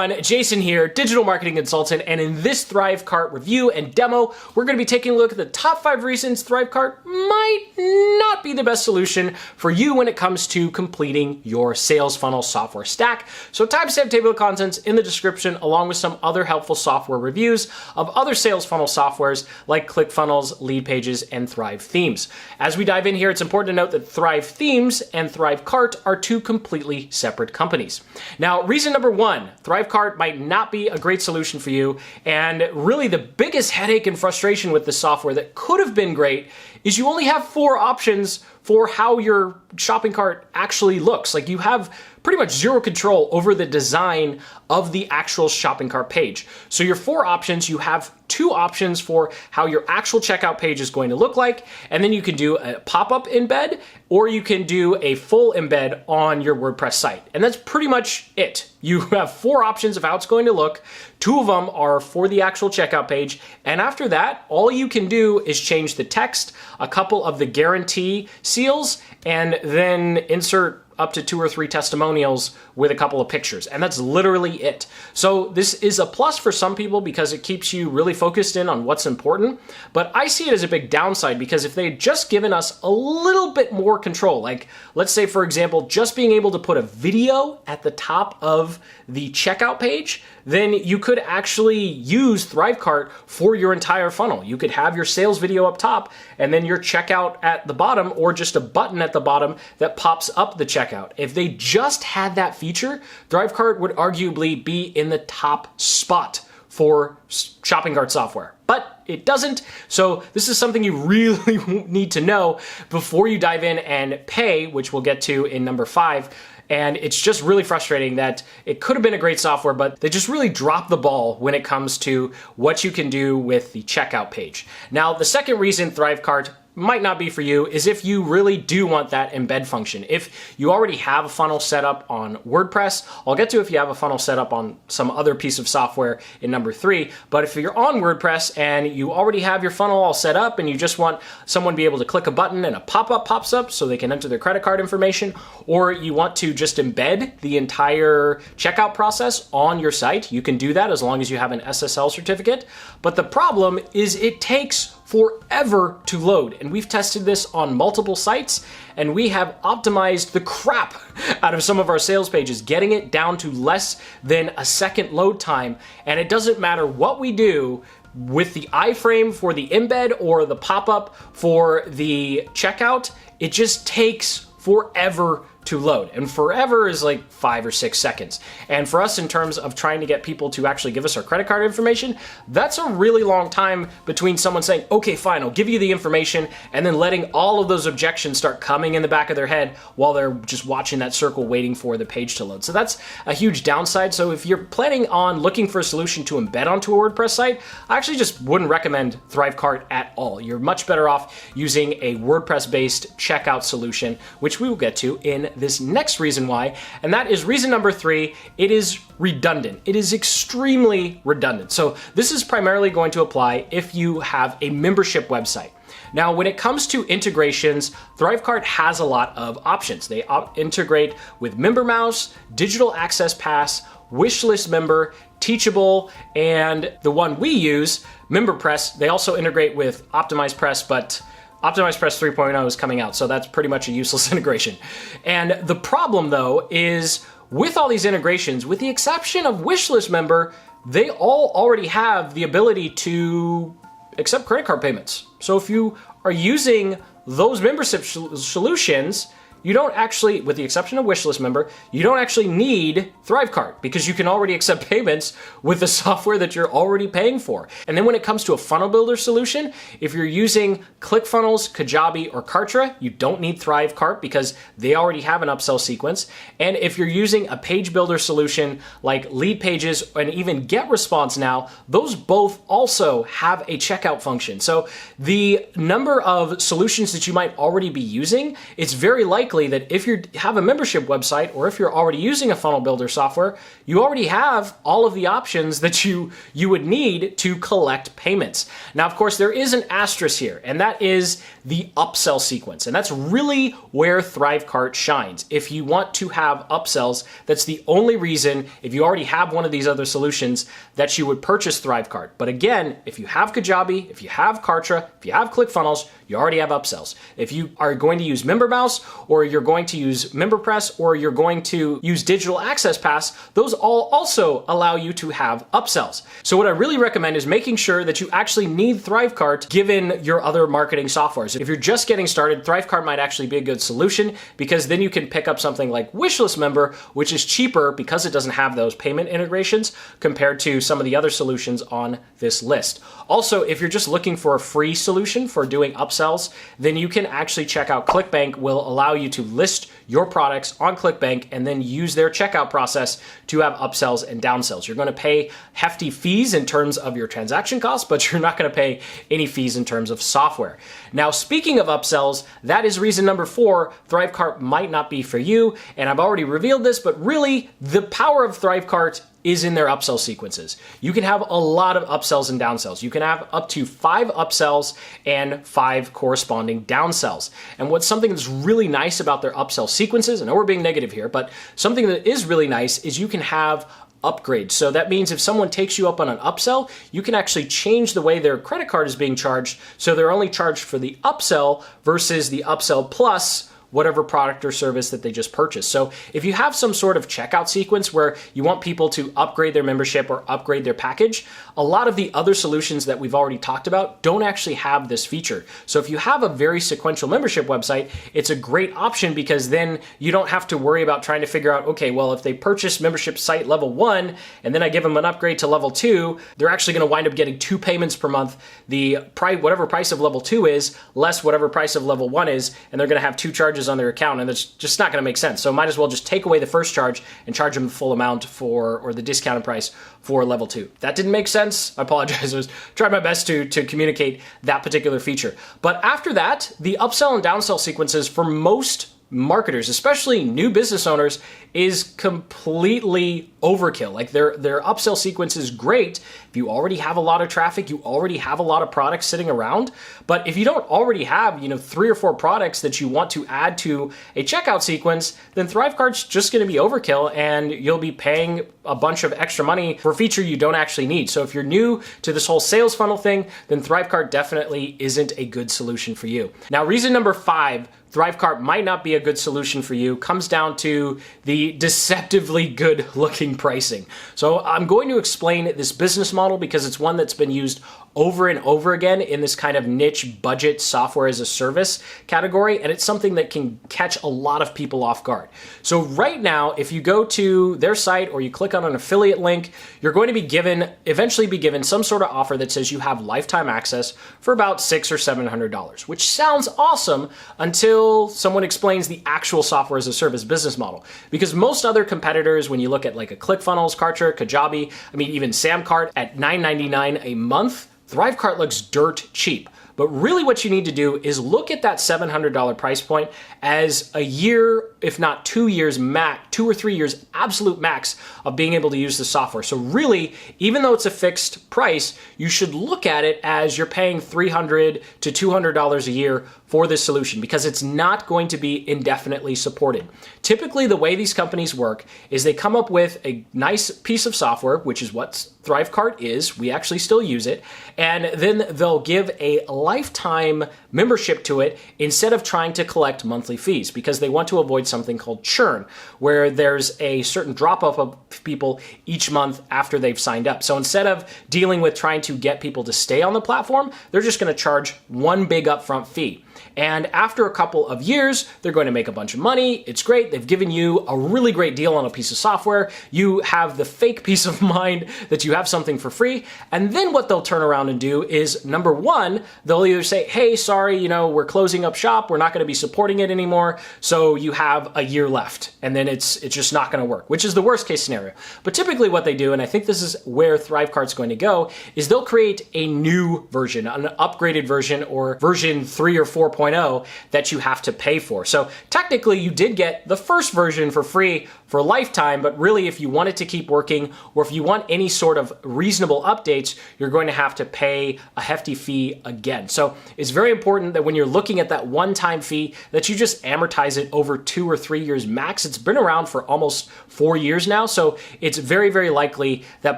everyone, Jason here, digital marketing consultant, and in this Thrivecart review and demo, we're going to be taking a look at the top 5 reasons Thrivecart might not be the best solution for you when it comes to completing your sales funnel software stack. So timestamp table of contents in the description, along with some other helpful software reviews of other sales funnel softwares like ClickFunnels, Leadpages, and Thrive Themes. As we dive in here, it's important to note that Thrive Themes and Thrivecart are two completely separate companies. Now, reason number 1, Thrivecart might not be a great solution for you, and really the biggest headache and frustration with this software that could have been great is you only have 4 options for how your shopping cart actually looks. Like, you have pretty much zero control over the design of the actual shopping cart page. So your 4 options, you have 2 options for how your actual checkout page is going to look like, and then you can do a pop-up embed, or you can do a full embed on your WordPress site. And that's pretty much it. You have 4 options of how it's going to look. 2 of them are for the actual checkout page. And after that, all you can do is change the text, a couple of the guarantee seals, and then insert up to 2 or 3 testimonials with a couple of pictures. And that's literally it. So this is a plus for some people because it keeps you really focused in on what's important. But I see it as a big downside because if they had just given us a little bit more control, like let's say, for example, just being able to put a video at the top of the checkout page, then you could actually use Thrivecart for your entire funnel. You could have your sales video up top and then your checkout at the bottom, or just a button at the bottom that pops up the checkout. If they just had that feature, Thrivecart would arguably be in the top spot for shopping cart software. But it doesn't, so this is something you really need to know before you dive in and pay, which we'll get to in number 5. And it's just really frustrating that it could have been a great software, but they just really dropped the ball when it comes to what you can do with the checkout page. Now, the second reason Thrivecart might not be for you is if you really do want that embed function. If you already have a funnel set up on WordPress, I'll get to if you have a funnel set up on some other piece of software in number 3, but if you're on WordPress and you already have your funnel all set up and you just want someone to be able to click a button and a pop-up pops up so they can enter their credit card information, or you want to just embed the entire checkout process on your site, you can do that as long as you have an SSL certificate. But the problem is it takes forever to load. And we've tested this on multiple sites, and we have optimized the crap out of some of our sales pages, getting it down to less than a second load time. And it doesn't matter what we do with the iframe for the embed or the pop-up for the checkout, it just takes forever to load. And forever is like 5 or 6 seconds. And for us, in terms of trying to get people to actually give us our credit card information, that's a really long time between someone saying, okay, fine, I'll give you the information, and then letting all of those objections start coming in the back of their head while they're just watching that circle waiting for the page to load. So that's a huge downside. So if you're planning on looking for a solution to embed onto a WordPress site, I actually just wouldn't recommend Thrivecart at all. You're much better off using a WordPress-based checkout solution, which we will get to in this next reason why, and that is reason number 3. It is redundant. It is extremely redundant. So this is primarily going to apply if you have a membership website. Now, when it comes to integrations, Thrivecart has a lot of options. They integrate with MemberMouse, Digital Access Pass, Wishlist Member, Teachable, and the one we use, MemberPress. They also integrate with OptimizePress, but OptimizePress 3.0 is coming out, so that's pretty much a useless integration. And the problem, though, is with all these integrations, with the exception of Wishlist Member, they all already have the ability to accept credit card payments. So if you are using those membership solutions, you don't actually, with the exception of Wishlist Member, you don't actually need Thrivecart because you can already accept payments with the software that you're already paying for. And then when it comes to a funnel builder solution, if you're using ClickFunnels, Kajabi, or Kartra, you don't need Thrivecart because they already have an upsell sequence. And if you're using a page builder solution like Leadpages and even GetResponse now, those both also have a checkout function. So the number of solutions that you might already be using, it's very likely likely that if you have a membership website or if you're already using a funnel builder software, you already have all of the options that you would need to collect payments. Now, of course, there is an asterisk here, and that is the upsell sequence. And that's really where Thrivecart shines. If you want to have upsells, that's the only reason, if you already have one of these other solutions, that you would purchase Thrivecart. But again, if you have Kajabi, if you have Kartra, if you have ClickFunnels, you already have upsells. If you are going to use MemberMouse, or you're going to use MemberPress, or you're going to use Digital Access Pass, those all also allow you to have upsells. So what I really recommend is making sure that you actually need Thrivecart given your other marketing softwares. If you're just getting started, Thrivecart might actually be a good solution, because then you can pick up something like Wishlist Member, which is cheaper because it doesn't have those payment integrations compared to some of the other solutions on this list. Also, if you're just looking for a free solution for doing upsells, then you can actually check out ClickBank. Will allow you to list your products on ClickBank and then use their checkout process to have upsells and downsells. You're going to pay hefty fees in terms of your transaction costs, but you're not going to pay any fees in terms of software. Now, speaking of upsells, that is reason number 4, Thrivecart might not be for you. And I've already revealed this, but really the power of Thrivecart is in their upsell sequences. You can have a lot of upsells and downsells. You can have up to 5 upsells and 5 corresponding downsells. And what's something that's really nice about their upsell sequences, I know we're being negative here, but something that is really nice is you can have upgrades. So that means if someone takes you up on an upsell, you can actually change the way their credit card is being charged. So they're only charged for the upsell versus the upsell plus whatever product or service that they just purchased. So if you have some sort of checkout sequence where you want people to upgrade their membership or upgrade their package, a lot of the other solutions that we've already talked about don't actually have this feature. So if you have a very sequential membership website, it's a great option, because then you don't have to worry about trying to figure out, okay, well, if they purchase membership site level 1 and then I give them an upgrade to level 2, they're actually going to wind up getting 2 payments per month, the price, whatever price of level 2 is, less whatever price of level 1 is, and they're going to have 2 charges on their account, and it's just not going to make sense. So might as well just take away the first charge and charge them the full amount for, or the discounted price for level 2. That didn't make sense. I apologize. I was trying my best to communicate that particular feature. But after that, the upsell and downsell sequences for most marketers, especially new business owners, is completely overkill. Like their upsell sequence is great if you already have a lot of traffic, you already have a lot of products sitting around. But if you don't already have, 3 or 4 products that you want to add to a checkout sequence, then Thrivecart's just going to be overkill, and you'll be paying a bunch of extra money for a feature you don't actually need. So if you're new to this whole sales funnel thing, then Thrivecart definitely isn't a good solution for you. Now, reason number 5, Thrivecart might not be a good solution for you, comes down to the deceptively good looking pricing. So I'm going to explain this business model because it's one that's been used over and over again in this kind of niche budget software as a service category, and it's something that can catch a lot of people off guard. So right now, if you go to their site or you click on an affiliate link, you're going to eventually be given some sort of offer that says you have lifetime access for about $600 or $700, which sounds awesome until someone explains the actual software as a service business model. Because most other competitors, when you look at like a ClickFunnels, Kartra, Kajabi, even Samcart at $9.99 a month, Thrivecart looks dirt cheap. But really what you need to do is look at that $700 price point as a year, if not 2 years max, 2 or 3 years absolute max of being able to use the software. So really, even though it's a fixed price, you should look at it as you're paying $300 to $200 a year for this solution, because it's not going to be indefinitely supported. Typically, the way these companies work is they come up with a nice piece of software, which is what Thrivecart is. We actually still use it. And then they'll give a lifetime membership to it instead of trying to collect monthly fees, because they want to avoid something called churn, where there's a certain drop-off of people each month after they've signed up. So instead of dealing with trying to get people to stay on the platform, they're just going to charge one big upfront fee. And after a couple of years, they're going to make a bunch of money. It's great. They've given you a really great deal on a piece of software. You have the fake peace of mind that you have something for free. And then what they'll turn around and do is, number one, they'll either say, hey, sorry, we're closing up shop. We're not going to be supporting it anymore. So you have a year left. And then it's just not going to work, which is the worst case scenario. But typically what they do, and I think this is where Thrivecart's going to go, is they'll create a new version, an upgraded version, or version 3 or 4 4.0 that you have to pay for. So technically you did get the first version for free for a lifetime, but really if you want it to keep working or if you want any sort of reasonable updates, you're going to have to pay a hefty fee again. So it's very important that when you're looking at that one-time fee that you just amortize it over 2 or 3 years max. It's been around for almost 4 years now, so it's very, very likely that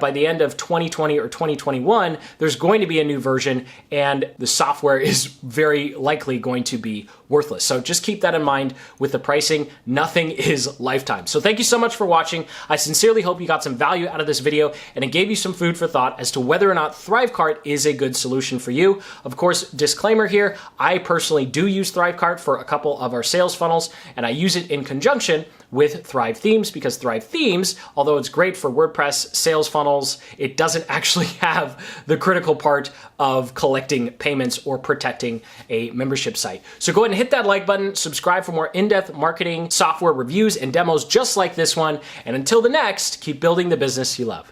by the end of 2020 or 2021, there's going to be a new version and the software is very likely going to be worthless. So just keep that in mind with the pricing. Nothing is lifetime. So thank you so much for watching. I sincerely hope you got some value out of this video and it gave you some food for thought as to whether or not Thrivecart is a good solution for you. Of course, disclaimer here, I personally do use Thrivecart for a couple of our sales funnels and I use it in conjunction with Thrive Themes because Thrive Themes, although it's great for WordPress sales funnels, it doesn't actually have the critical part of collecting payments or protecting a membership site. So go ahead and hit that like button, subscribe for more in-depth marketing, software reviews, and demos just like this one. And until the next, keep building the business you love.